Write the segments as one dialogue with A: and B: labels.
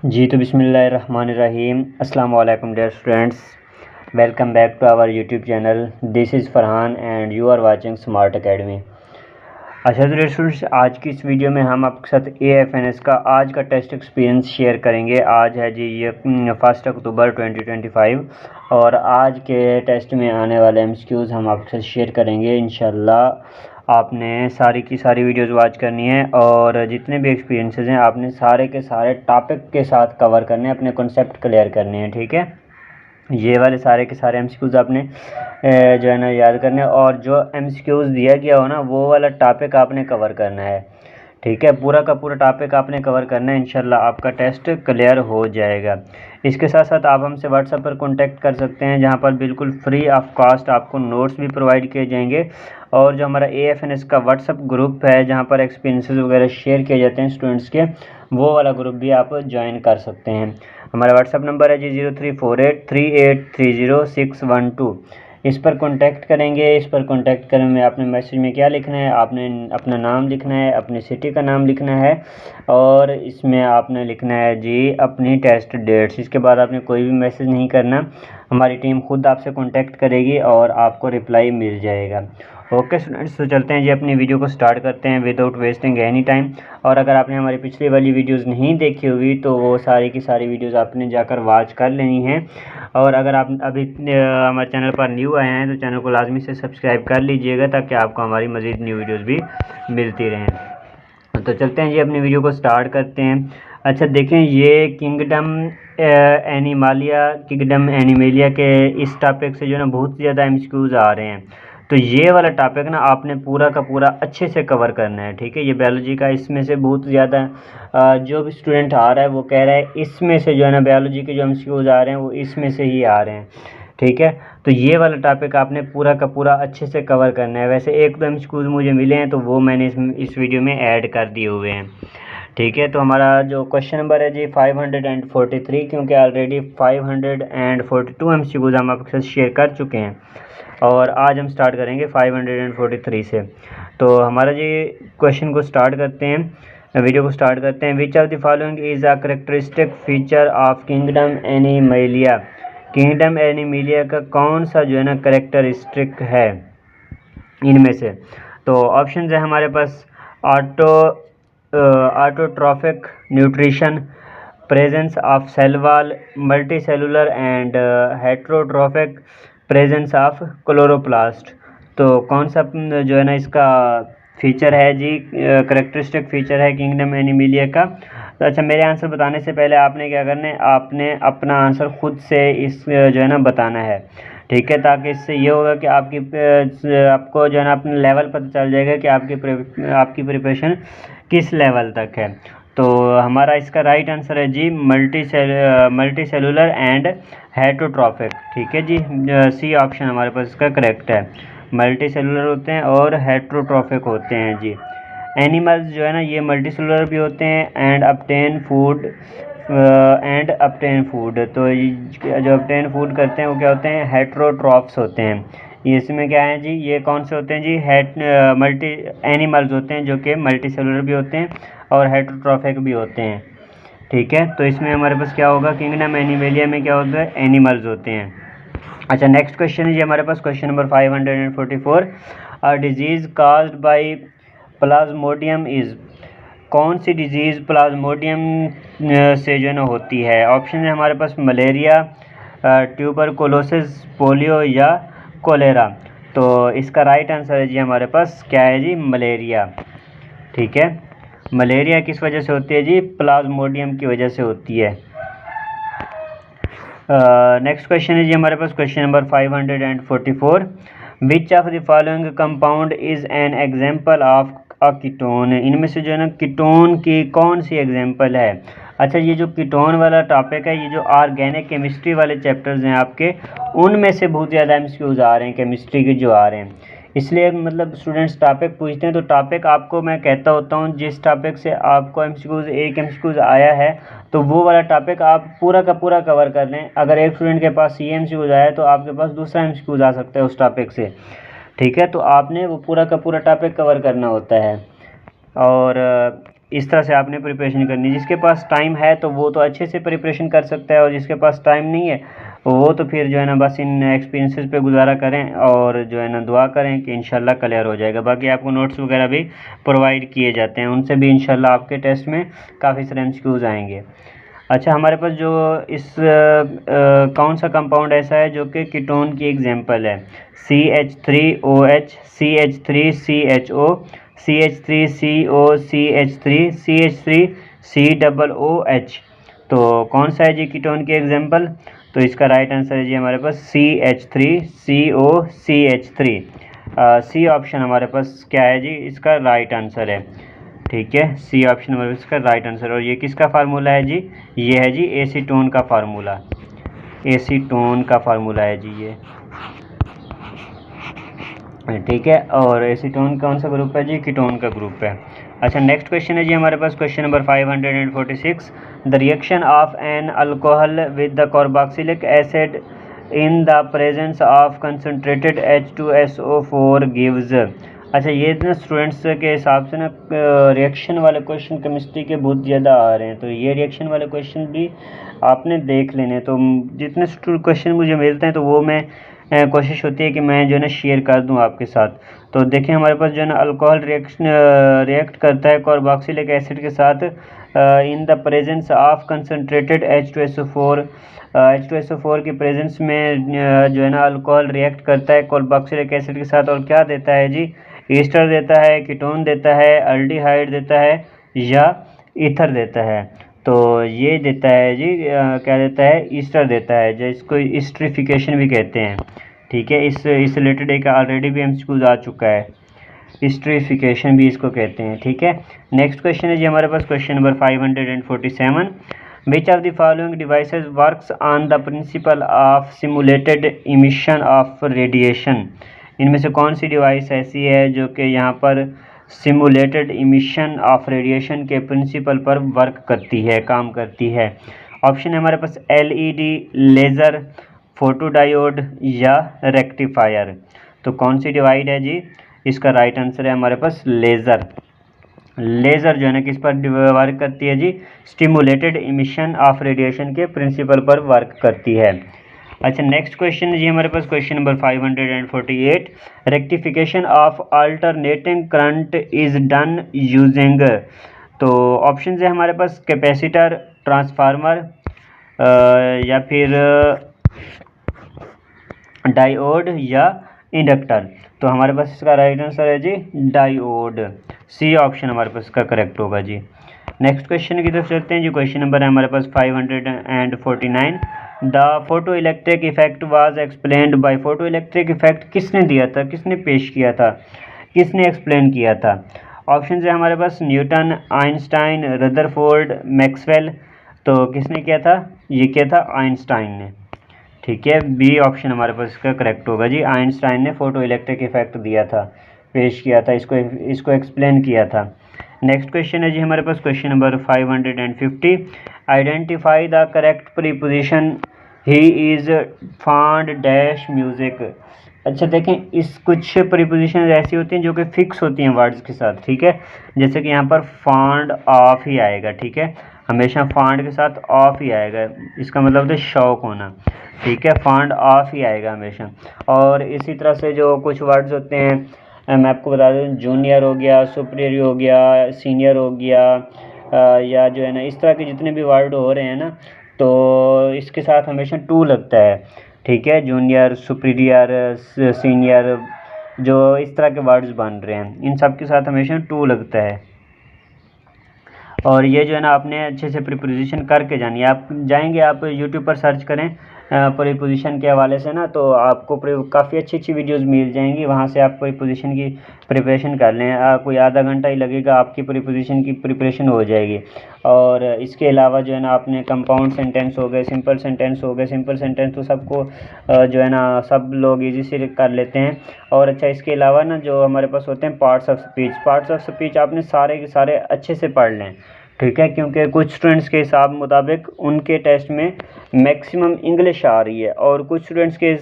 A: जी तो बिस्मिल्लाहिर्रहमानिर्रहीम अस्सलाम वालेकुम dear students, welcome back to our YouTube channel. This is Farhan and you are watching smart academy. अच्छा तो डियर स्टूडेंट्स, आज की इस वीडियो में हम आपके साथ AFNS का आज का टेस्ट एक्सपीरियंस शेयर करेंगे। आज है जी ये 1 अक्टूबर 2025 और आज के टेस्ट में आने वाले MCQs हम आपके साथ शेयर करेंगे। इंशाल्लाह आपने सारी की सारी वीडियोस वॉच करनी है और जितने भी एक्सपीरियंसेस हैं आपने सारे के सारे टॉपिक के साथ कवर करने हैं, अपने कॉन्सेप्ट क्लियर करने हैं। ठीक है, ये वाले सारे के सारे MCQs आपने जो है ना याद करने हैं और जो MCQs दिया गया हो ना वो वाला टॉपिक आपने कवर करना है। ठीक है, पूरा का पूरा टॉपिक आपने कवर करना है, इंशाल्लाह आपका टेस्ट क्लियर हो जाएगा। इसके साथ साथ आप हमसे व्हाट्सएप पर कांटेक्ट कर सकते हैं, जहां पर बिल्कुल फ्री ऑफ कॉस्ट आपको नोट्स भी प्रोवाइड किए जाएंगे और जो हमारा AFNS का व्हाट्सएप ग्रुप है जहां पर एक्सपीरियंसेस वगैरह शेयर किए जाते हैं स्टूडेंट्स के, वो वाला ग्रुप भी आप ज्वाइन कर सकते हैं। हमारा व्हाट्सएप नंबर है जी 034838300612। इस पर कांटेक्ट करेंगे। इस पर कांटेक्ट करने में आपने मैसेज में क्या लिखना है, आपने अपना नाम लिखना है, अपनी सिटी का नाम लिखना है और इसमें आपने लिखना है जी अपनी टेस्ट डेट्स। इसके बाद आपने कोई भी मैसेज नहीं करना, हमारी टीम खुद आपसे कांटेक्ट करेगी और आपको रिप्लाई मिल जाएगा। ओके स्टूडेंट्स, तो चलते हैं जी अपनी वीडियो को स्टार्ट करते हैं विदाउट वेस्टिंग एनी टाइम। और अगर आपने हमारी पिछली वाली वीडियोस नहीं देखी हुई तो वो सारी की सारी वीडियोस आपने जाकर वॉच कर लेनी है। और अगर आप अभी हमारे चैनल पर न्यू आए हैं तो चैनल को लाजमी से सब्सक्राइब कर लीजिएगा ताकि आपको हमारी मज़ीद न्यू वीडियोस भी मिलती रहें। तो चलते हैं जी अपनी वीडियो को स्टार्ट करते हैं। अच्छा देखें, ये किंगडम एनिमेलिया के इस टॉपिक से जो है ना बहुत ज़्यादा MCQs आ रहे हैं। तो ये वाला टॉपिक ना आपने पूरा का पूरा अच्छे से कवर करना है। ठीक है, ये बायोलॉजी का इसमें से बहुत ज़्यादा जो भी स्टूडेंट आ रहा है वो कह रहा है इसमें से जो है ना बायोलॉजी के जो MCQs आ रहे हैं वो इसमें से ही आ रहे हैं। ठीक है, तो ये वाला टॉपिक आपने पूरा का पूरा अच्छे से कवर करना है। वैसे एक दो MCQs मुझे मिले हैं तो वो मैंने इस वीडियो में ऐड कर दिए हुए हैं। ठीक है, तो हमारा जो क्वेश्चन नंबर है जी 543, क्योंकि ऑलरेडी 542 MCQs हम आपके साथ शेयर कर चुके हैं और आज हम स्टार्ट करेंगे 543 से। तो हमारा जी क्वेश्चन को स्टार्ट करते हैं, वीडियो को स्टार्ट करते हैं। विच of the following is a characteristic feature of kingdom animalia. Kingdom Animalia का कौन सा जो है ना करेक्टरिस्टिक है इनमें से? तो ऑप्शन है हमारे पास autotrophic nutrition, presence of cell wall, multi cellular and heterotrophic, presence of chloroplast. तो कौन सा जो है ना इसका फीचर है जी, करेक्टरिस्टिक फीचर है किंगडम एनिमेलिया का? तो अच्छा, मेरे आंसर बताने से पहले आपने क्या करना है, आपने अपना आंसर खुद से इस जो है ना बताना है। ठीक है, ताकि इससे ये होगा कि आपको जो है ना अपने लेवल पता चल जाएगा कि आपकी प्रिपरेशन किस लेवल तक है। तो हमारा इसका राइट आंसर है जी मल्टी सेलुलर एंड हेट्रोट्रॉफिक। ठीक है जी, सी ऑप्शन हमारे पास इसका करेक्ट है। मल्टी सेलुलर होते हैं और हेट्रोट्रॉफिक होते हैं जी। एनिमल्स जो है ना ये मल्टी सेलुलर भी होते हैं एंड अपटेन फूड। तो जो अपटेन फूड करते हैं वो क्या होते हैं, हेट्रोट्रॉफ्स होते हैं। ये इसमें क्या है जी, ये कौन से होते हैं जी, मल्टी एनिमल्स होते हैं जो कि मल्टी सेलुलर भी होते हैं और हेट्रोट्रॉफिक भी होते हैं। ठीक है, तो इसमें हमारे पास क्या होगा, किंगडम एनिमेलिया में क्या होता है, एनिमल्स होते हैं। अच्छा, नेक्स्ट क्वेश्चन है जी हमारे पास question number 544। A disease caused by plasmodium is. कौन सी डिजीज़ प्लाज्मोडियम से जो है ना होती है? ऑप्शन है हमारे पास मलेरिया, ट्यूबरकुलोसिस, पोलियो या कोलेरा। तो इसका राइट आंसर है जी हमारे पास क्या है जी, मलेरिया। ठीक है, मलेरिया किस वजह से होती है जी, प्लाज्मोडियम की वजह से होती है। नेक्स्ट क्वेश्चन है जी हमारे पास question number 544। Which of the following compound is an example of a ketone. इनमें से जो है ना कीटोन की कौन सी एग्जाम्पल है? अच्छा, ये जो कीटोन वाला टॉपिक है, ये जो ऑर्गेनिक केमिस्ट्री वाले चैप्टर्स हैं आपके, उनमें से बहुत ज़्यादा MCQs आ रहे हैं केमिस्ट्री के जो आ रहे हैं। इसलिए मतलब स्टूडेंट्स टॉपिक पूछते हैं तो टॉपिक आपको मैं कहता होता हूँ, जिस टॉपिक से आपको एक MCQs आया है तो वो वाला टॉपिक आप पूरा का पूरा कवर कर लें। अगर एक स्टूडेंट के पास ये MCQs आया है तो आपके पास दूसरा MCQs आ सकता है उस टॉपिक से। ठीक है, तो आपने वो पूरा का पूरा टॉपिक कवर करना होता है। और इस तरह से आपने प्रिपरेशन करनी है। जिसके पास टाइम है तो वो तो अच्छे से प्रिपरेशन कर सकता है, और जिसके पास टाइम नहीं है वो तो फिर जो है ना बस इन एक्सपीरियंसेस पे गुजारा करें और जो है ना दुआ करें कि इंशाल्लाह क्लियर हो जाएगा। बाकी आपको नोट्स वगैरह भी प्रोवाइड किए जाते हैं, उनसे भी इंशाल्लाह आपके टेस्ट में काफ़ी सारे MCQs आएंगे। अच्छा, हमारे पास जो इस कौन सा कंपाउंड ऐसा है जो कि कीटोन की एग्जांपल है? CH3OH, CH3CHO, CH3CO, CH3COOH। तो कौन सा है जी कीटोन की एग्जांपल? तो इसका राइट आंसर है जी हमारे पास CH3COCH3। सी ऑप्शन हमारे पास क्या है जी, इसका राइट आंसर है। ठीक है, सी ऑप्शन हमारे पास इसका राइट आंसर। और ये किसका फार्मूला है जी? ये है जी एसीटोन का फार्मूला, एसीटोन का फार्मूला है जी ये। ठीक है, और एसीटोन कौन सा ग्रुप है जी? कीटोन का ग्रुप है। अच्छा, नेक्स्ट क्वेश्चन है जी हमारे पास question number 546। The reaction of an alcohol with the carboxylic acid in the presence of concentrated H2SO4 gives. अच्छा, ये ना स्टूडेंट्स के हिसाब से ना रिएक्शन वाले क्वेश्चन केमिस्ट्री के बहुत ज़्यादा आ रहे हैं, तो ये रिएक्शन वाले क्वेश्चन भी आपने देख लेने। तो जितने क्वेश्चन मुझे मिलते हैं तो वो मैं कोशिश होती है कि मैं जो है ना शेयर कर दूं आपके साथ। तो देखें, हमारे पास जो है ना अल्कोहल रिएक्ट करता है कार्बोक्सिलिक एसिड के साथ इन the presence of concentrated H2SO4। H2SO4 के प्रेजेंस में जो है ना अल्कोहल रिएक्ट करता है कार्बोक्सिलिक एसिड के साथ, और क्या देता है जी? ईस्टर देता है, कीटोन देता है, अल्डिहाइड देता है, या ईथर देता है। तो ये देता है जी क्या देता है? ईस्टर देता है, जिसको ईस्टरिफिकेशन भी कहते हैं। ठीक है, इस रिलेटेड एक ऑलरेडी भी MCQ आ चुका है, ईस्टरिफिकेशन भी इसको कहते हैं। ठीक है, नेक्स्ट क्वेश्चन है जी हमारे पास question number 547। Which of the following devices works on the principle of simulated emission of radiation? इनमें से कौन सी डिवाइस ऐसी है जो कि यहाँ पर सिमुलेटेड इमिशन ऑफ रेडिएशन के प्रिंसिपल पर वर्क करती है, काम करती है? ऑप्शन है हमारे पास LED, लेज़र, फोटोडायोड या रेक्टिफायर। तो कौन सी डिवाइस है जी? इसका राइट आंसर है हमारे पास लेज़र। लेज़र जो है ना किस पर वर्क करती है जी? स्टिमुलेटेड इमिशन ऑफ रेडिएशन के प्रिंसिपल पर वर्क करती है। अच्छा, नेक्स्ट क्वेश्चन जी हमारे पास question number 548। Rectification of alternating current is done using. तो ऑप्शन है हमारे पास कैपेसिटर, ट्रांसफार्मर, या फिर डायोड या इंडक्टर। तो हमारे पास इसका राइट आंसर है जी डायोड। सी ऑप्शन हमारे पास इसका करेक्ट होगा जी। नेक्स्ट क्वेश्चन की तरफ चलते हैं जी। क्वेश्चन नंबर है हमारे पास 549। The photo electric effect was explained bye. Photo electric effect किसने दिया था, किसने पेश किया था, किसने एक्सप्लेन किया था? ऑप्शन है हमारे पास न्यूटन, आइंस्टाइन, रदरफोर्ड, मैक्सवेल। तो किसने किया था? ये किया था आइंस्टाइन ने। ठीक है, बी ऑप्शन हमारे पास इसका करेक्ट होगा जी। आइंस्टाइन ने फोटो इलेक्ट्रिक इफेक्ट दिया था, पेश किया था, इसको एक्सप्लेन किया था। नेक्स्ट क्वेश्चन है जी हमारे पास question number 550। Identify the correct preposition he is found dash music. अच्छा देखें, इस कुछ प्रीपोजिशन ऐसी होती हैं जो कि फिक्स होती हैं वर्ड्स के साथ। ठीक है, जैसे कि यहाँ पर फांड ऑफ ही आएगा। ठीक है, हमेशा फांड के साथ ऑफ ही आएगा, इसका मतलब होता है शौक होना। ठीक है, फांड ऑफ ही आएगा हमेशा। और इसी तरह से जो कुछ वर्ड्स होते हैं मैं आपको बता दूं, जूनियर हो गया, सुपीरियर हो गया, सीनियर हो गया, या जो है ना इस तरह के जितने भी वर्ड हो रहे हैं ना, तो इसके साथ हमेशा टू लगता है। ठीक है, जूनियर, सुपीरियर, सीनियर, जो इस तरह के वर्ड्स बन रहे हैं इन सब के साथ हमेशा टू लगता है। और ये जो है ना आपने अच्छे से प्रीपोजिशन करके जानी है। आप जाएंगे, आप यूट्यूब पर सर्च करें प्रीपोजिशन के हवाले से ना, तो आपको काफ़ी अच्छी वीडियोस मिल जाएंगी, वहाँ से आप प्रीपोजिशन की प्रिपरेशन कर लें। कोई आधा घंटा ही लगेगा, आपकी प्रीपोजिशन की प्रिपरेशन हो जाएगी। और इसके अलावा जो है ना आपने कंपाउंड सेंटेंस हो गए, सिंपल सेंटेंस हो गए। सिंपल सेंटेंस तो सबको जो है ना सब लोग ईजी से कर लेते हैं। और अच्छा, इसके अलावा ना जो हमारे पास होते हैं parts of speech, parts of speech आपने सारे के सारे अच्छे से पढ़ लें। ठीक है, क्योंकि कुछ स्टूडेंट्स के हिसाब मुताबिक उनके टेस्ट में मैक्सिमम इंग्लिश आ रही है, और कुछ स्टूडेंट्स के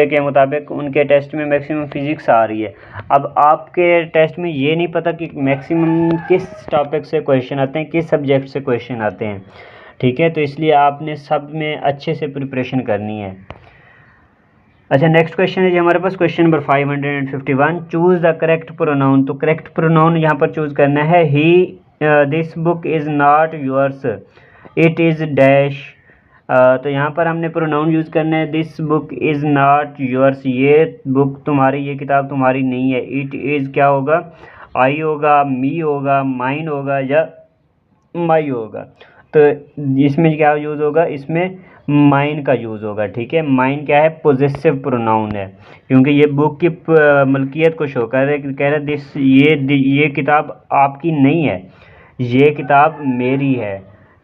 A: के मुताबिक उनके टेस्ट में मैक्सिमम फिज़िक्स आ रही है। अब आपके टेस्ट में ये नहीं पता कि मैक्सिमम किस टॉपिक से क्वेश्चन आते हैं, किस सब्जेक्ट से क्वेश्चन आते हैं, ठीक है। तो इसलिए आपने सब में अच्छे से प्रिपरेशन करनी है। अच्छा, नेक्स्ट क्वेश्चन है जी हमारे पास question number 551, choose the correct pronoun. तो करेक्ट प्रोनाउन यहाँ पर चूज़ करना है he, this book is not yours, it is dash. तो यहाँ पर हमने प्रोनाउन यूज़ करना है this book is not yours, ये बुक तुम्हारी, ये किताब तुम्हारी नहीं है। इट इज़ क्या होगा, आई होगा, मी होगा, माइन होगा या माई होगा। तो इसमें क्या यूज़ होगा, इसमें माइन का यूज़ होगा, ठीक है। माइन क्या है, पोजेसिव प्रोनाउन है, क्योंकि ये बुक की मलकियत को शो कर रहा है, कह रहा है दिस, ये किताब आपकी नहीं है, ये किताब मेरी है,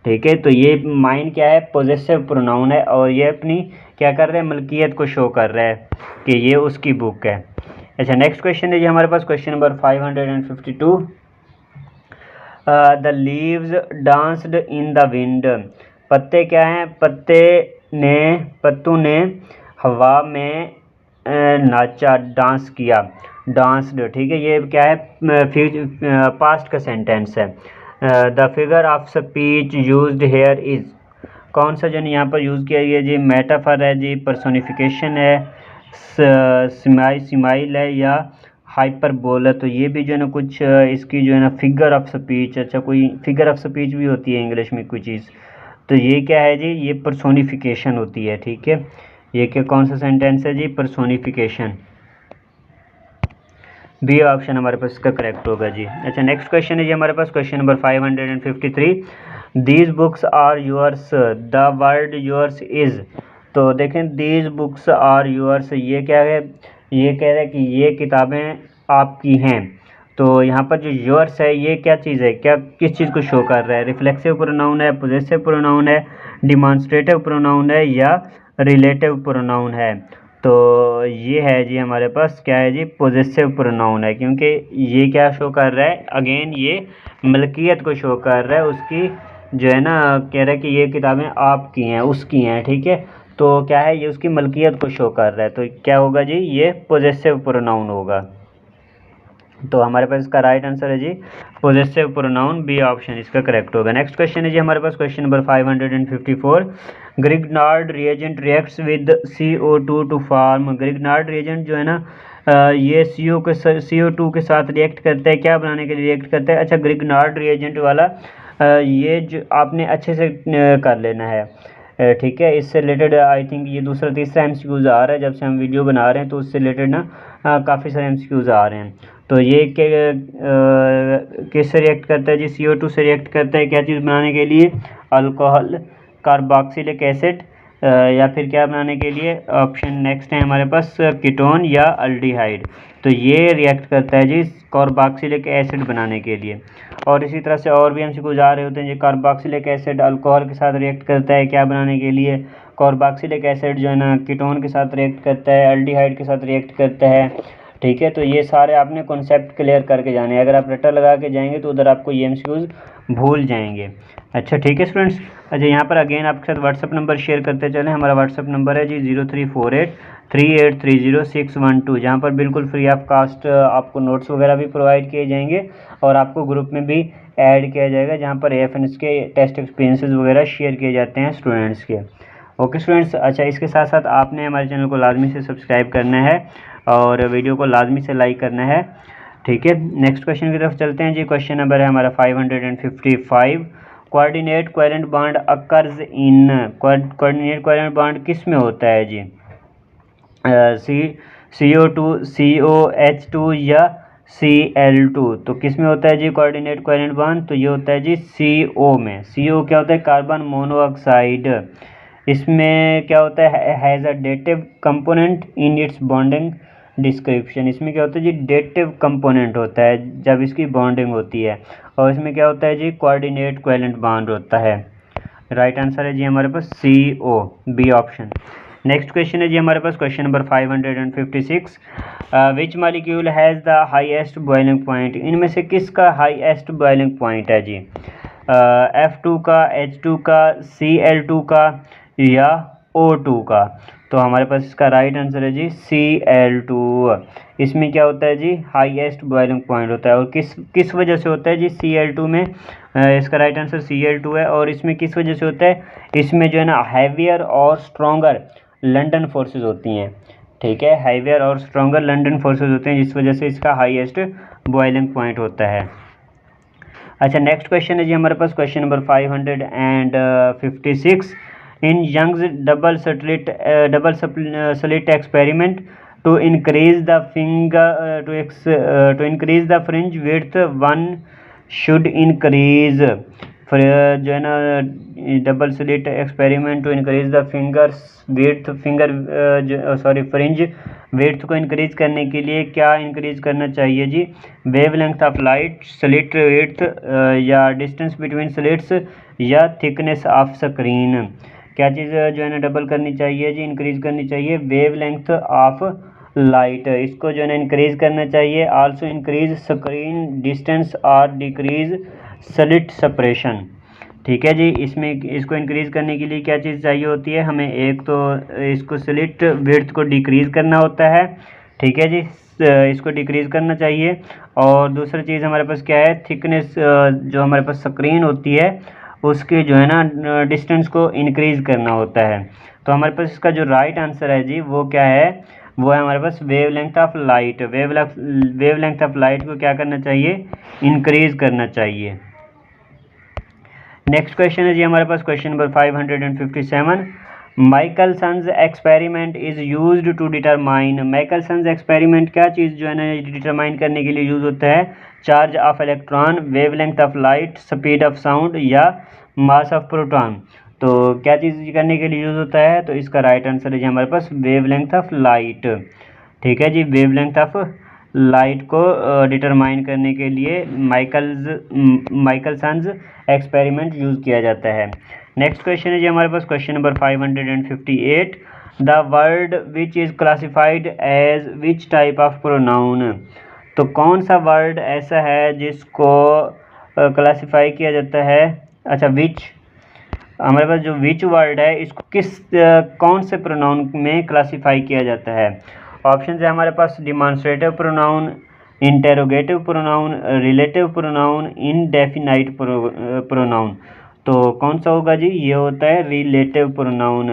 A: ठीक है। तो ये माइन क्या है, पोजेसिव प्रोनाउन है, और ये अपनी क्या कर रहा है, मलकियत को शो कर रहा है कि ये उसकी बुक है। अच्छा, नेक्स्ट क्वेश्चन है जी हमारे पास question number 552, the leaves danced in the wind. पत्ते क्या हैं, पत्तों ने हवा में नाचा, डांस किया, डांस्ड, ठीक है। ये क्या है, पास्ट का सेंटेंस है। The figure of speech used here is, कौन सा जो यहाँ पर यूज़ किया गया जी, मेटाफर है जी, पर्सोनिफिकेशन है, स्माइल है या हाइपरबोला। तो ये भी जो है ना कुछ इसकी जो है ना फिगर ऑफ स्पीच, अच्छा कोई फिगर ऑफ स्पीच भी होती है इंग्लिश में कोई चीज़, तो ये क्या है जी, ये पर्सोनिफिकेशन होती है, ठीक है। ये क्या, कौन सा सेंटेंस है जी, पर्सोनिफिकेशन। बी ऑप्शन हमारे पास इसका करेक्ट होगा जी। अच्छा, नेक्स्ट क्वेश्चन है जी हमारे पास question number 553, these books are yours, the word yours is. तो देखें, दीज बुक्स आर योर्स, ये क्या है, ये कह रहा है कि ये किताबें आपकी हैं। तो यहाँ पर जो योर्स है ये क्या चीज़ है, क्या किस चीज़ को शो कर रहा है, रिफ्लेक्सिव प्रोनाउन है, पोजेसिव प्रोनाउन है, डिमॉन्स्ट्रेटिव प्रोनाउन है या रिलेटिव प्रोनाउन है। तो ये है जी हमारे पास क्या है जी, पोजेसिव प्रोनाउन है, क्योंकि ये क्या शो कर रहा है, अगेन ये मलकियत को शो कर रहा है, उसकी जो है ना, कह रहा है कि ये किताबें आपकी हैं, उसकी हैं, ठीक है। तो क्या है, ये उसकी मलकियत को शो कर रहा है, तो क्या होगा जी, ये पोजेसिव प्रोनाउन होगा। तो हमारे पास इसका राइट आंसर है जी पोजेसिव प्रोनाउन, बी ऑप्शन इसका करेक्ट होगा। नेक्स्ट क्वेश्चन है जी हमारे पास question number 554, Grignard reagent reacts with CO2 to form. Grignard reagent जो है ना, ये CO2 के साथ रिएक्ट करता है, क्या बनाने के लिए रिएक्ट करता है। अच्छा, ग्रिग्नार्ड रिएजेंट वाला ये जो आपने अच्छे से कर लेना है, ठीक है। इससे रिलेटेड आई थिंक ये दूसरा तीसरा MCQs आ रहा है, जब से हम वीडियो बना रहे हैं तो उससे रिलेटेड ना काफ़ी सारे MCQs आ रहे हैं। तो ये किससे रिएक्ट करता है जी, CO2 से रिएक्ट करता है, क्या चीज़ बनाने के लिए, अल्कोहल, कार्बोक्सिलिक एसिड, या फिर क्या बनाने के लिए, ऑप्शन नेक्स्ट है हमारे पास कीटोन या अल्डिहाइड। तो ये रिएक्ट करता है जी कार्बोक्सिलिक एसिड बनाने के लिए। और इसी तरह से और भी MCQs आ रहे होते हैं जी, कार्बोक्सिलिक एसिड अल्कोहल के साथ रिएक्ट करता है, क्या बनाने के लिए, कार्बोक्सिलिक एसिड जो है ना कीटोन के साथ रिएक्ट करता है, अल्डिहाइड के साथ रिएक्ट करता है, ठीक है। तो ये सारे आपने कॉन्सेप्ट क्लियर करके जाने हैं, अगर आप रट्टा लगा के जाएंगे तो उधर आपको ये MCQs भूल जाएंगे। अच्छा, ठीक है स्टूडेंट्स। अच्छा, यहाँ पर अगेन आपके साथ व्हाट्सअप नंबर शेयर करते चलें। हमारा व्हाट्सअप नंबर है जी 0348383612, जहाँ पर बिल्कुल फ्री ऑफ कास्ट आपको नोट्स वगैरह भी प्रोवाइड किए जाएंगे और आपको ग्रुप में भी ऐड किया जाएगा, जहाँ पर AFNS के टेस्ट एक्सपीरियंसेस वगैरह शेयर किए जाते हैं स्टूडेंट्स के। Okay students. अच्छा, इसके साथ साथ आपने हमारे चैनल को लाजमी से सब्सक्राइब करना है और वीडियो को लाजमी से लाइक करना है, ठीक है। नेक्स्ट क्वेश्चन की तरफ चलते हैं जी। क्वेश्चन नंबर है हमारा 555, coordinate covalent bond occurs in. Coordinate covalent bond किस में होता है जी, CO2, COH2 या Cl2। तो किस में होता है जी कोऑर्डिनेट कोवेलेंट बॉन्ड, तो ये होता है जी CO में। CO क्या होता है, कार्बन मोनोऑक्साइड। इसमें क्या होता है, has a dative component in its bonding description. इसमें क्या होता है जी, डेटिव कंपोनेंट होता है जब इसकी बॉन्डिंग होती है, और इसमें क्या होता है जी, कोऑर्डिनेट कोवेलेंट बॉन्ड होता है। राइट आंसर है जी हमारे पास CO, B option. Next question है जी हमारे पास question number 556, which molecule has the highest boiling point. इनमें से किसका हाईएस्ट बॉइलिंग पॉइंट है जी, F2 का, H2 का, Cl2 का या O2 का। तो हमारे पास इसका राइट आंसर है जी Cl2। इसमें क्या होता है जी, हाईएस्ट बॉइलिंग पॉइंट होता है। और किस वजह से होता है जी Cl2 में, इसका राइट आंसर Cl2 है। और इसमें किस वजह से होता है, इसमें जो है ना हैवियर और स्ट्रॉन्गर लंडन फोर्सेस होती हैं, ठीक है, हैवियर और स्ट्रॉन्गर लंडन फोर्सेस होते हैं, जिस वजह से इसका हाईएस्ट बॉइलिंग पॉइंट होता है। अच्छा, नेक्स्ट क्वेश्चन है जी हमारे पास question number 556। In Young's double slit experiment to increase the finger to increase the fringe width one should increase, जो है ना double slit experiment to increase the fringe width को इंक्रीज करने के लिए क्या इंक्रीज करना चाहिए जी, wavelength of light, slit width, या डिस्टेंस बिटवीन स्लिट्स, या थिकनेस ऑफ स्क्रीन। क्या चीज़ जो है ना डबल करनी चाहिए जी, इंक्रीज करनी चाहिए वेवलेंथ ऑफ लाइट, इसको जो है ना इंक्रीज करना चाहिए। आल्सो इंक्रीज स्क्रीन डिस्टेंस और डिक्रीज स्लिट सेपरेशन, ठीक है जी। इसमें इसको इंक्रीज करने के लिए क्या चीज़ चाहिए होती है हमें, एक तो इसको स्लिट विड्थ को डिक्रीज करना होता है, ठीक है जी, इसको डिक्रीज करना चाहिए। और दूसरी चीज़ हमारे पास क्या है, थिकनेस, जो हमारे पास स्क्रीन होती है उसके जो है ना डिस्टेंस को इंक्रीज करना होता है। तो हमारे पास इसका जो राइट आंसर है जी वो क्या है, वो है हमारे पास wavelength of light. Wavelength of light को क्या करना चाहिए, इंक्रीज करना चाहिए। नेक्स्ट क्वेश्चन है जी हमारे पास question number 557। Michelson's experiment is used to determine, Michelson's experiment क्या चीज़ जो है ना डिटरमाइन करने के लिए यूज होता है, charge of electron, wavelength of light, speed of sound, या मास ऑफ प्रोटॉन। तो क्या चीज़ करने के लिए यूज होता है, तो इसका राइट आंसर है जी हमारे पास वेवलेंथ ऑफ लाइट, ठीक है जी। वेवलेंथ ऑफ लाइट को डिटरमाइन करने के लिए माइकलसन्स एक्सपेरिमेंट यूज़ किया जाता है। नेक्स्ट क्वेश्चन है जी हमारे पास question number 558। The word which is classified as which type of pronoun, तो कौन सा वर्ड ऐसा है जिसको क्लासिफाई किया जाता है, अच्छा विच, हमारे पास जो विच वर्ड है इसको कौन से प्रोनाउन में क्लासिफाई किया जाता है। ऑप्शन है हमारे पास demonstrative pronoun, interrogative pronoun, relative pronoun, indefinite pronoun. तो कौन सा होगा जी, ये होता है relative pronoun,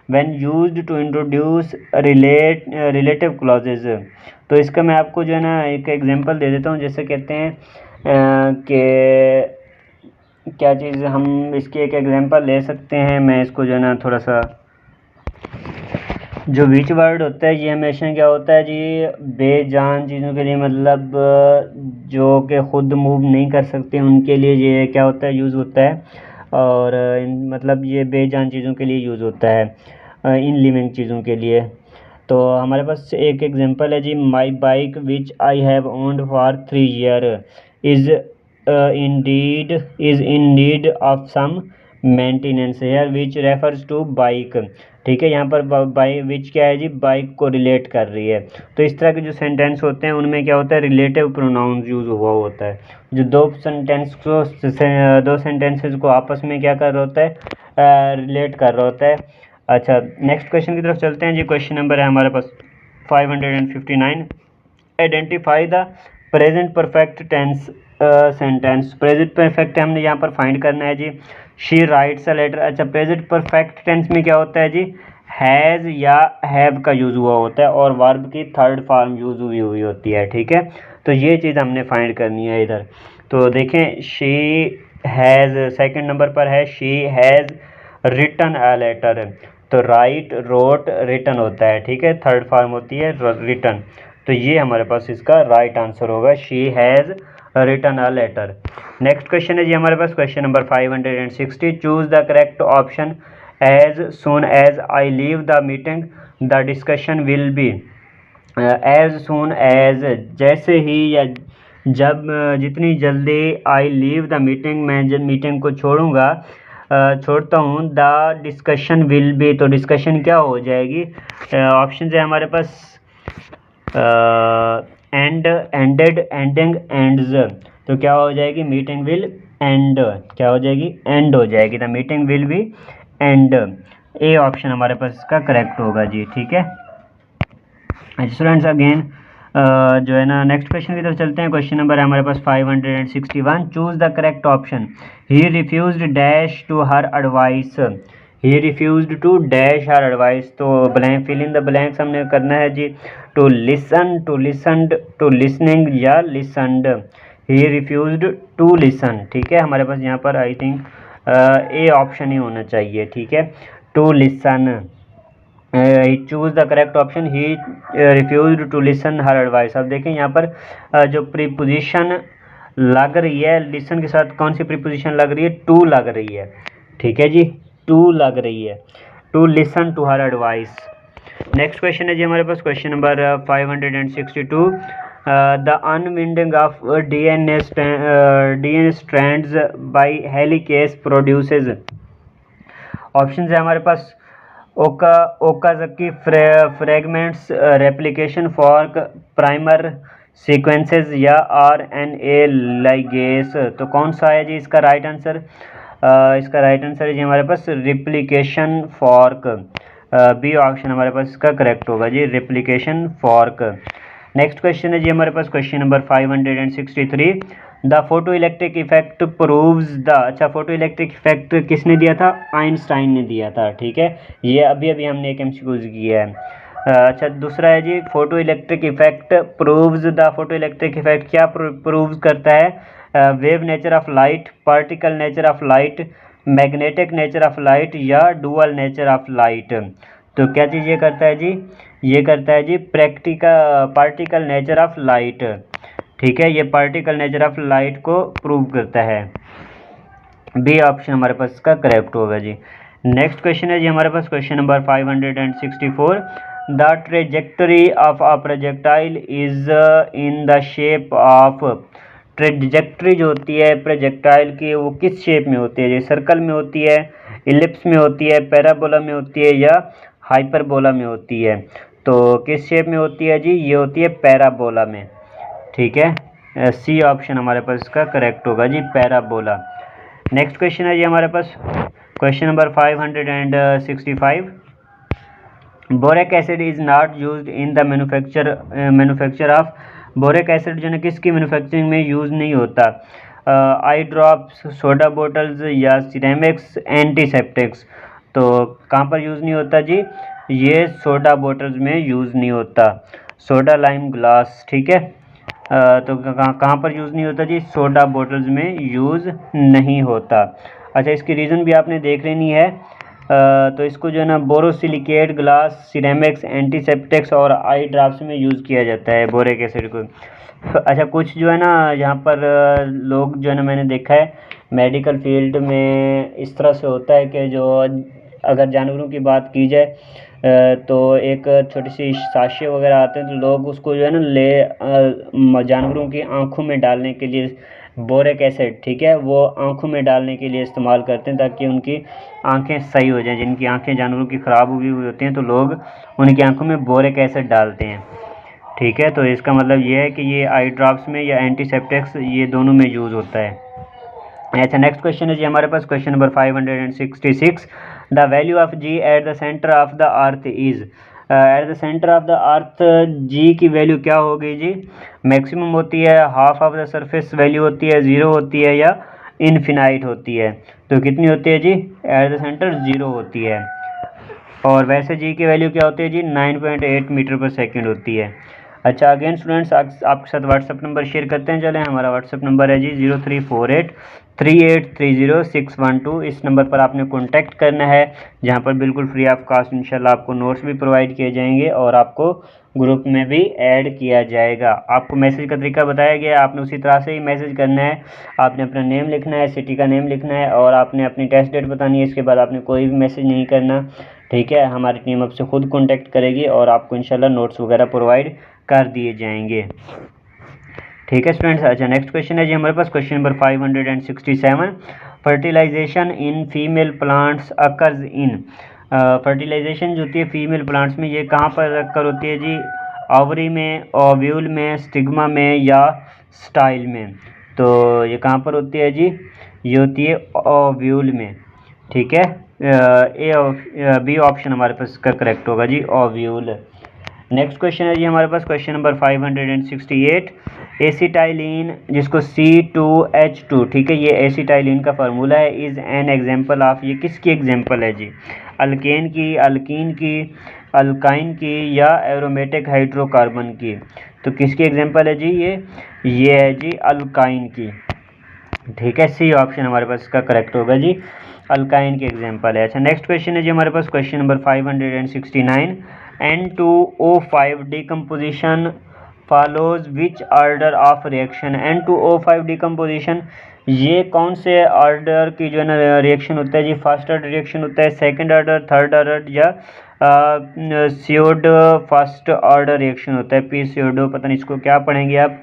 A: when used to introduce relative clauses. तो इसका मैं आपको जो है ना एक एग्जांपल दे देता हूँ। जैसे कहते हैं कि क्या चीज़, हम इसकी एक एग्जांपल ले सकते हैं। मैं इसको जो है ना थोड़ा सा, जो विच वर्ड होता है ये हमेशा क्या होता है जी, बेजान चीज़ों के लिए, मतलब जो कि ख़ुद मूव नहीं कर सकते उनके लिए ये क्या होता है, यूज़ होता है। और मतलब ये बेजान चीज़ों के लिए यूज़ होता है, इन लिविंग चीज़ों के लिए। तो हमारे पास एक एग्जांपल है जी, my bike which I have owned for 3 year is in need of some maintenance here, which refers to bike, ठीक है। यहाँ पर बाई विच क्या है जी, बाइक को रिलेट कर रही है। तो इस तरह के जो सेंटेंस होते हैं उनमें क्या होता है, रिलेटिव प्रोनाउन यूज़ हुआ होता है, जो दो सेंटेंसेस को आपस में क्या कर रहा होता है, रिलेट कर रहा होता है। अच्छा, नेक्स्ट क्वेश्चन की तरफ चलते हैं जी। क्वेश्चन नंबर है हमारे पास 559। Identify the present perfect tense sentence. Present perfect हमने यहाँ पर फाइंड करना है जी, शी राइट्स अ लेटर। अच्छा, प्रेजेंट परफेक्ट टेंस में क्या होता है जी, हैज़ या हैव का यूज़ हुआ होता है और वर्ब की थर्ड फॉर्म यूज़ हुई होती है, ठीक है। तो ये चीज़ हमने फाइंड करनी है इधर। तो देखें, शी हैज़ सेकंड नंबर पर है, she has written a letter. तो राइट, रोट, रिटन होता है, ठीक है, थर्ड फॉर्म होती है रिटन। तो ये हमारे पास इसका राइट आंसर होगा, she has written a letter. Next question है जी हमारे पास question number 560। Choose the correct option. As soon as I leave the meeting the discussion will be. As soon as, जैसे ही या जब, जितनी जल्दी, आई लीव द मीटिंग, मैं जब मीटिंग को छोड़ता हूँ, द डिस्कशन विल बी, तो डिस्कशन क्या हो जाएगी। ऑप्शन है हमारे पास एंड, एंडेड, एंडिंग, एंड्स। तो क्या हो जाएगी, मीटिंग विल एंड, क्या हो जाएगी, एंड हो जाएगी, the meeting will be and. A option हमारे पास इसका करेक्ट होगा जी। ठीक है स्टूडेंट्स, अगेन जो है ना नेक्स्ट क्वेश्चन की तरफ चलते हैं। क्वेश्चन नंबर है हमारे पास 561। Choose the correct option. He refused dash to her advice. He refused to dash her advice. तो blank, fill in the blanks हमने करना है जी। To listen, to listened, to listening या listened. He refused to listen. ठीक है, हमारे पास यहाँ पर आई थिंक ए ऑप्शन ही होना चाहिए। ठीक है, to listen. He choose the correct option. He refused to listen her advice. अब देखें यहाँ पर जो प्रीपोजिशन लग रही है लिसन के साथ, कौन सी प्रीपोजिशन लग रही है? टू लग रही है। ठीक है जी, टू लग रही है, to listen to her advice. Next question है जी हमारे पास question number 562। The unwinding of DNA strands by helicase produces. Option है हमारे पास Okazaki fragments, replication fork, primer sequences या आरएनए लाइगेस। तो कौन सा है जी इसका राइट आंसर? इसका राइट आंसर है जी हमारे पास रेप्लिकेशन फॉर्क। बी ऑप्शन हमारे पास इसका करेक्ट होगा जी, रेप्लिकेशन फॉर्क। नेक्स्ट क्वेश्चन है जी हमारे पास question number 563। The photo electric effect proves the. अच्छा, फोटो इलेक्ट्रिक इफेक्ट किसने दिया था? आइंस्टाइन ने दिया था। ठीक है, ये अभी अभी हमने एक एमसीक्यू किया है। अच्छा, दूसरा है जी photo electric effect proves the. Photo electric effect क्या प्रूव करता है? Wave nature of light, particle nature of light, magnetic nature of light या डुअल नेचर ऑफ लाइट। तो क्या चीज़ ये करता है जी? ये करता है जी पार्टिकल नेचर ऑफ लाइट। ठीक है, ये पार्टिकल नेचर ऑफ लाइट को प्रूव करता है। बी ऑप्शन हमारे पास इसका करेक्ट होगा जी। नेक्स्ट क्वेश्चन है जी हमारे पास question number 564। The trajectory of a projectile is in the shape of. Trajectory जो होती है प्रोजेक्टाइल की, वो किस शेप में होती है जी? सर्कल में होती है, इलिप्स में होती है, पैराबोला में होती है या हाइपरबोला में होती है? तो किस शेप में होती है जी? ये होती है पैराबोला में। ठीक है, सी ऑप्शन हमारे पास इसका करेक्ट होगा जी, पैराबोला। नेक्स्ट क्वेश्चन है जी हमारे पास question number 565। Boric acid is not used in the manufacture of. Boric acid जो है किसकी मैन्युफैक्चरिंग में यूज़ नहीं होता? आई ड्रॉप्स, सोडा बोटल्स या सिरेमिक्स, एंटीसेप्टिक्स। तो कहाँ पर यूज़ नहीं होता जी? ये सोडा बोटल्स में यूज़ नहीं होता, सोडा लाइम ग्लास। ठीक है, तो कहाँ पर यूज़ नहीं होता जी? सोडा बोटल्स में यूज़ नहीं होता। अच्छा, इसकी रीज़न भी आपने देख लेनी है। तो इसको जो है ना बोरोसिलिकेट, ग्लास, सिरेमिक्स, एंटीसेप्टिक्स और आई ड्रॉप्स में यूज़ किया जाता है बोरिक एसिड को। अच्छा, कुछ जो है ना यहाँ पर लोग जो है ना मैंने देखा है मेडिकल फील्ड में इस तरह से होता है कि जो अगर जानवरों की बात की जाए तो एक छोटी सी साशे वगैरह आते हैं, तो लोग उसको जो है ना जानवरों की आँखों में डालने के लिए बोरिक एसिड, ठीक है, वो आँखों में डालने के लिए इस्तेमाल करते हैं ताकि उनकी आंखें सही हो जाएं। जिनकी आंखें जानवरों की ख़राब हुई होती हैं तो लोग उनकी आंखों में बोरिक एसिड डालते हैं। ठीक है, तो इसका मतलब ये है कि ये आई ड्रॉप्स में या एंटीसेप्टिक्स ये दोनों में यूज़ होता है। अच्छा, नेक्स्ट क्वेश्चन है जी हमारे पास question number 566। The value of g at the centre of the earth is. At the centre of the earth g की वैल्यू क्या होगी जी? मैक्सिमम होती है, half of the surface value होती है, ज़ीरो होती है या इनफिनाइट होती है? तो कितनी होती है जी? एट द सेंटर ज़ीरो होती है। और वैसे जी की वैल्यू क्या होती है जी? 9.8 मीटर पर सेकेंड होती है। अच्छा, अगेन स्टूडेंट्स आपके साथ व्हाट्सअप नंबर शेयर करते हैं। चलें, हमारा व्हाट्सअप नंबर है जी 0348383612। इस नंबर पर आपने कॉन्टैक्ट करना है, जहां पर बिल्कुल फ्री ऑफ कास्ट इंशाल्लाह आपको नोट्स भी प्रोवाइड किए जाएंगे और आपको ग्रुप में भी ऐड किया जाएगा। आपको मैसेज का तरीका बताया गया, आपने उसी तरह से ही मैसेज करना है। आपने अपना नेम लिखना है, सिटी का नेम लिखना है और आपने अपनी टेस्ट डेट बतानी है। इसके बाद आपने कोई भी मैसेज नहीं करना। ठीक है, हमारी टीम आपसे खुद कॉन्टैक्ट करेगी और आपको इंशाल्लाह नोट्स वगैरह प्रोवाइड कर दिए जाएंगे। ठीक है स्टूडेंट्स। अच्छा, नेक्स्ट क्वेश्चन है जी हमारे पास question number 567। Fertilisation in female plants occurs in. Fertilisation जो होती है फीमेल प्लांट्स में, ये कहाँ पर अक्कर होती है जी? ओवरी में, ओव्यूल में, स्टिग्मा में या स्टाइल में? तो ये कहाँ पर होती है जी? ये होती है ओव्यूल में। ठीक है, बी ऑप्शन हमारे पास इसका करेक्ट होगा जी, ओव्यूल। नेक्स्ट क्वेश्चन है जी हमारे पास क्वेश्चन नंबर 568। एसिटाइलिन जिसको C2H2, ठीक है, ये एसिटाइलिन का फार्मूला है, इज़ एन एग्जांपल ऑफ, ये किसकी एग्जांपल है जी? अल्केन की, अल्कीन की, अल्काइन की या एरोमेटिक हाइड्रोकार्बन की? तो किसकी एग्जांपल है जी ये है जी अल्काइन की, ठीक है, सी ऑप्शन हमारे पास इसका करेक्ट होगा जी, अल्काइन की एग्जांपल है। अच्छा नेक्स्ट क्वेश्चन है जी हमारे पास question number 569। N2O5 decomposition follows which order of reaction? N2O5 decomposition ये कौन से ऑर्डर की जो है ना रिएक्शन होता है जी? फर्स्ट ऑर्डर रिएक्शन होता है, सेकंड ऑर्डर, थर्ड ऑर्डर या स्यूडो फर्स्ट ऑर्डर रिएक्शन होता है? पी स्यूडो, पता नहीं इसको क्या पढ़ेंगे आप।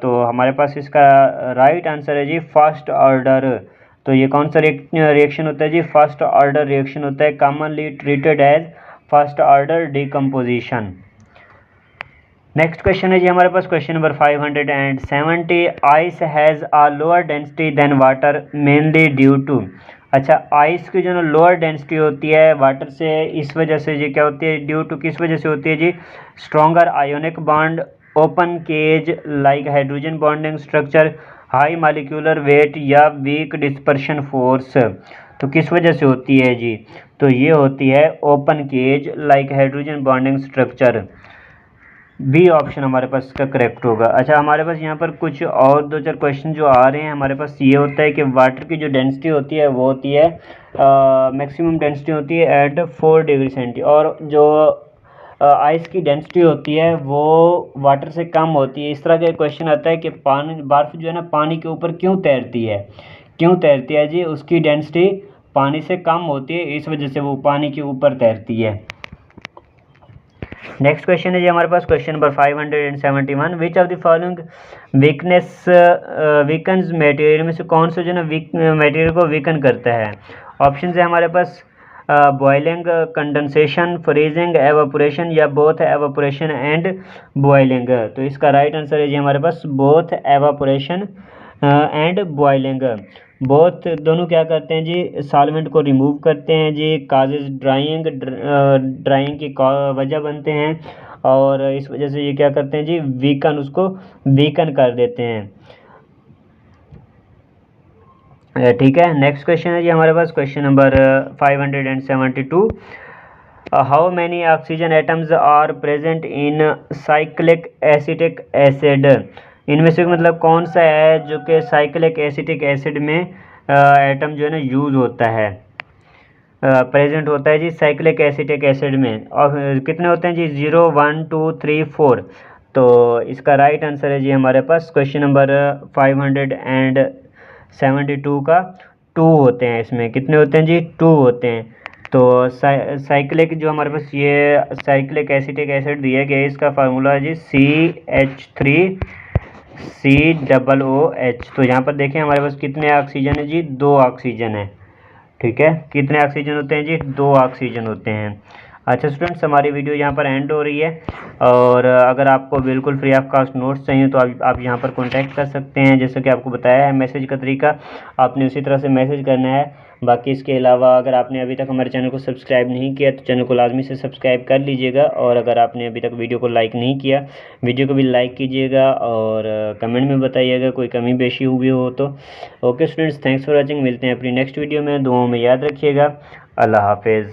A: तो हमारे पास इसका राइट आंसर है जी फर्स्ट ऑर्डर। तो ये कौन सा रिएक्शन होता है जी? फर्स्ट ऑर्डर रिएक्शन होता है, commonly treated as first order decomposition. Next question है जी हमारे पास question number 570। Ice has a lower density than water mainly due to? अच्छा, आइस की जो ना लोअर डेंसिटी होती है वाटर से, इस वजह से जी क्या होती है? ड्यू टू किस वजह से होती है जी? Stronger ionic bond, open cage like hydrogen bonding structure, high molecular weight या वीक डिस्पर्शन फोर्स? तो किस वजह से होती है जी? तो ये होती है open cage like hydrogen bonding structure. B option हमारे पास इसका करेक्ट होगा। अच्छा, हमारे पास यहाँ पर कुछ और दो चार क्वेश्चन जो आ रहे हैं हमारे पास, ये होता है कि वाटर की जो डेंसिटी होती है वो होती है मैक्सिमम डेंसिटी होती है एट 4 डिग्री सेंटी, और जो आइस की डेंसिटी होती है वो वाटर से कम होती है। इस तरह का क्वेश्चन आता है कि पानी, बर्फ़ जो है ना पानी के ऊपर क्यों तैरती है? क्यों तैरती है जी? उसकी डेंसिटी पानी से कम होती है, इस वजह से वो पानी के ऊपर तैरती है। नेक्स्ट क्वेश्चन है जी हमारे पास question number 571। Which of the following weakness weakens material, में से कौन सा जो ना मटेरियल को वीकन करता है? ऑप्शन है हमारे पास बॉइलिंग, कंडेंसेशन, फ्रीजिंग, एवापोरेशन या बोथ एवापोरेशन एंड बॉइलिंग? तो इसका राइट आंसर है जी हमारे पास both evaporation and boiling. Both दोनों क्या करते हैं जी? सॉल्वेंट को रिमूव करते हैं जी, काजेज ड्राइंग की वजह बनते हैं, और इस वजह से ये क्या करते हैं जी? वीकन, उसको वीकन कर देते हैं। ठीक है, नेक्स्ट क्वेश्चन है जी हमारे पास question number 572। How many oxygen atoms are present in cyclic acetic acid? इनमें से मतलब कौन सा है जो कि साइक्लिक एसिटिक एसिड में एटम जो है ना यूज़ होता है, प्रेजेंट होता है जी साइक्लिक एसिटिक एसिड में? और कितने होते हैं जी? 0, 1, 2, 3, 4। तो इसका राइट आंसर है जी हमारे पास क्वेश्चन नंबर 572 का 2 होते हैं। इसमें कितने होते हैं जी? 2 होते हैं। तो साइक्लिक जो हमारे पास ये साइक्लिक एसिटिक एसिड दिया गया है, इसका फार्मूला है जी CH3COOH। तो यहाँ पर देखें हमारे पास कितने ऑक्सीजन है जी? 2 ऑक्सीजन है, ठीक है। कितने ऑक्सीजन होते हैं जी? 2 ऑक्सीजन होते हैं। अच्छा स्टूडेंट्स, हमारी वीडियो यहाँ पर एंड हो रही है, और अगर आपको बिल्कुल फ्री ऑफ कॉस्ट नोट्स चाहिए तो आप यहाँ पर कांटेक्ट कर सकते हैं। जैसे कि आपको बताया है मैसेज का तरीका, आपने उसी तरह से मैसेज करना है। बाकी इसके अलावा अगर आपने अभी तक हमारे चैनल को सब्सक्राइब नहीं किया तो चैनल को लाजमी से सब्सक्राइब कर लीजिएगा, और अगर आपने अभी तक वीडियो को लाइक नहीं किया, वीडियो को भी लाइक कीजिएगा, और कमेंट में बताइएगा कोई कमी बेशी हुई हो तो। Okay students, thanks for watching. मिलते हैं अपनी नेक्स्ट वीडियो में। दुआओं में याद रखिएगा। अल्लाह हाफिज़।